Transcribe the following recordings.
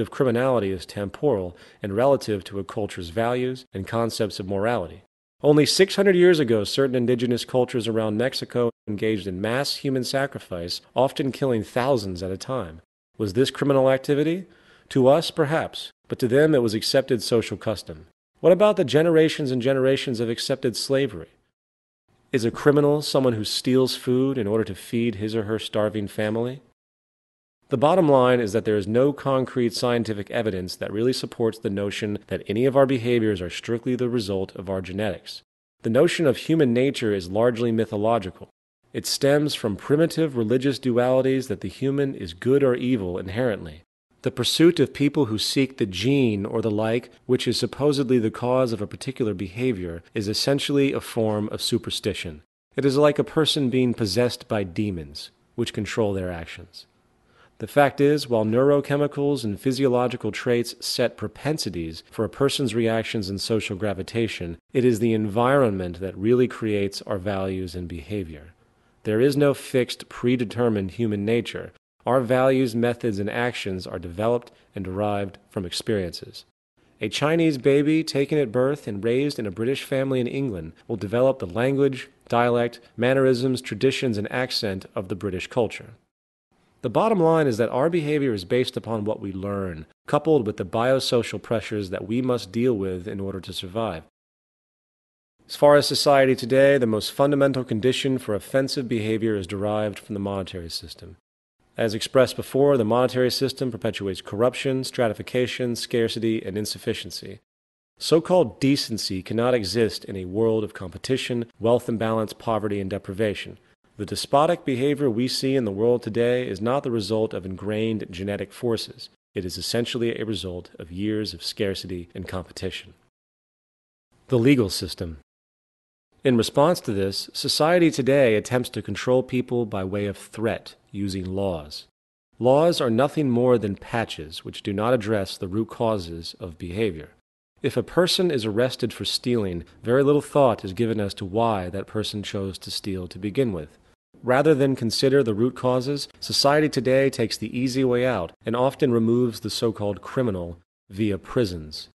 of criminality is temporal and relative to a culture's values and concepts of morality. Only 600 years ago, certain indigenous cultures around Mexico engaged in mass human sacrifice, often killing thousands at a time. Was this criminal activity? To us, perhaps, but to them it was accepted social custom. What about the generations and generations of accepted slavery? Is a criminal someone who steals food in order to feed his or her starving family? The bottom line is that there is no concrete scientific evidence that really supports the notion that any of our behaviors are strictly the result of our genetics. The notion of human nature is largely mythological. It stems from primitive religious dualities that the human is good or evil inherently. The pursuit of people who seek the gene or the like, which is supposedly the cause of a particular behavior, is essentially a form of superstition. It is like a person being possessed by demons, which control their actions. The fact is, while neurochemicals and physiological traits set propensities for a person's reactions and social gravitation, it is the environment that really creates our values and behavior. There is no fixed, predetermined human nature. Our values, methods, and actions are developed and derived from experiences. A Chinese baby taken at birth and raised in a British family in England will develop the language, dialect, mannerisms, traditions, and accent of the British culture. The bottom line is that our behavior is based upon what we learn, coupled with the biosocial pressures that we must deal with in order to survive. As far as society today, the most fundamental condition for offensive behavior is derived from the monetary system. As expressed before, the monetary system perpetuates corruption, stratification, scarcity, and insufficiency. So-called decency cannot exist in a world of competition, wealth imbalance, poverty, and deprivation. The despotic behavior we see in the world today is not the result of ingrained genetic forces. It is essentially a result of years of scarcity and competition. The legal system. In response to this, society today attempts to control people by way of threat, using laws. Laws are nothing more than patches which do not address the root causes of behavior. If a person is arrested for stealing, very little thought is given as to why that person chose to steal to begin with. Rather than consider the root causes, society today takes the easy way out and often removes the so-called criminal via prisons.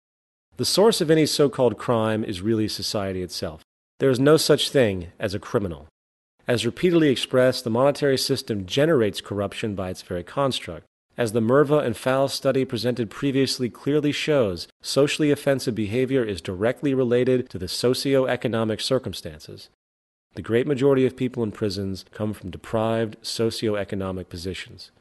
The source of any so-called crime is really society itself. There is no such thing as a criminal. As repeatedly expressed, the monetary system generates corruption by its very construct. As the Merva and Fowles study presented previously clearly shows, socially offensive behavior is directly related to the socio-economic circumstances. The great majority of people in prisons come from deprived socio-economic positions.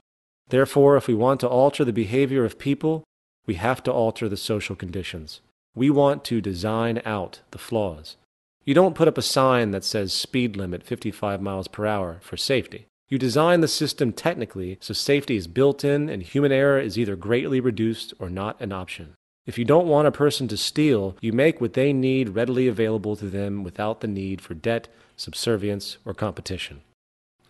Therefore, if we want to alter the behavior of people, we have to alter the social conditions. We want to design out the flaws. You don't put up a sign that says speed limit 55 miles per hour for safety. You design the system technically so safety is built in and human error is either greatly reduced or not an option. If you don't want a person to steal, you make what they need readily available to them without the need for debt, subservience, or competition.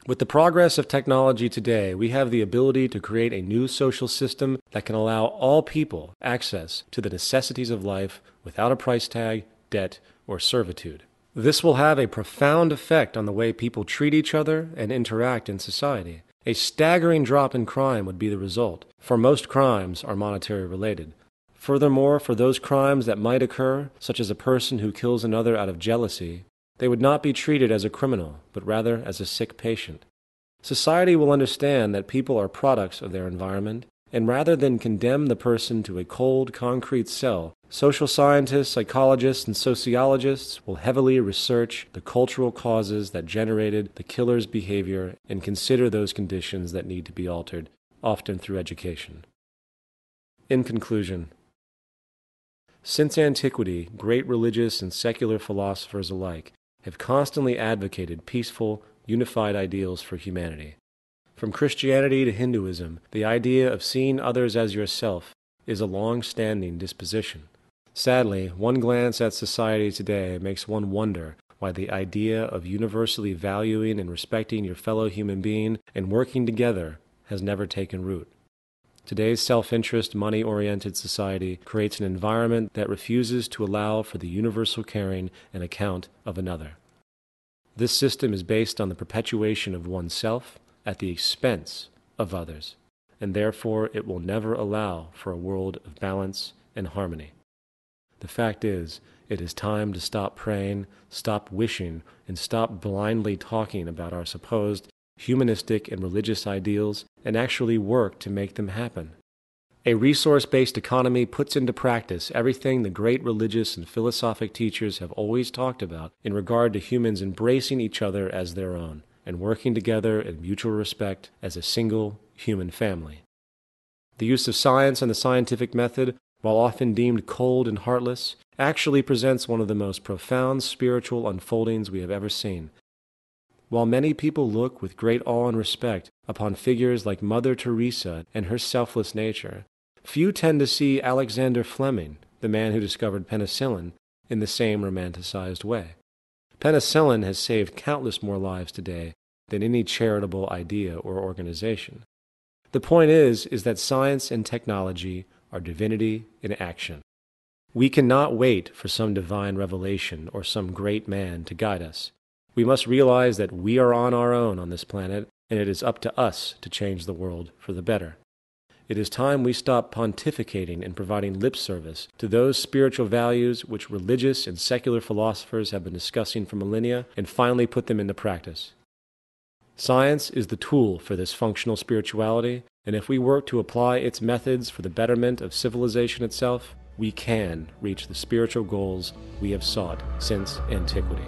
With the progress of technology today, we have the ability to create a new social system that can allow all people access to the necessities of life without a price tag, debt, or servitude. This will have a profound effect on the way people treat each other and interact in society. A staggering drop in crime would be the result, for most crimes are monetary related. Furthermore, for those crimes that might occur, such as a person who kills another out of jealousy, they would not be treated as a criminal, but rather as a sick patient. Society will understand that people are products of their environment, and rather than condemn the person to a cold, concrete cell, social scientists, psychologists, and sociologists will heavily research the cultural causes that generated the killer's behavior and consider those conditions that need to be altered, often through education. In conclusion, since antiquity, great religious and secular philosophers alike have constantly advocated peaceful, unified ideals for humanity. From Christianity to Hinduism, the idea of seeing others as yourself is a long-standing disposition. Sadly, one glance at society today makes one wonder why the idea of universally valuing and respecting your fellow human being and working together has never taken root. Today's self-interest, money-oriented society creates an environment that refuses to allow for the universal caring and account of another. This system is based on the perpetuation of oneself at the expense of others. and therefore it will never allow for a world of balance and harmony. The fact is, it is time to stop praying, stop wishing, and stop blindly talking about our supposed humanistic and religious ideals and actually work to make them happen. A resource-based economy puts into practice everything the great religious and philosophic teachers have always talked about in regard to humans embracing each other as their own and working together in mutual respect as a single human family. The use of science and the scientific method, while often deemed cold and heartless, actually presents one of the most profound spiritual unfoldings we have ever seen. While many people look with great awe and respect upon figures like Mother Teresa and her selfless nature, few tend to see Alexander Fleming, the man who discovered penicillin, in the same romanticized way. Penicillin has saved countless more lives today than any charitable idea or organization. The point is that science and technology are divinity in action. We cannot wait for some divine revelation or some great man to guide us. We must realize that we are on our own on this planet, and it is up to us to change the world for the better. It is time we stop pontificating and providing lip service to those spiritual values which religious and secular philosophers have been discussing for millennia and finally put them into practice. Science is the tool for this functional spirituality, and if we work to apply its methods for the betterment of civilization itself, we can reach the spiritual goals we have sought since antiquity.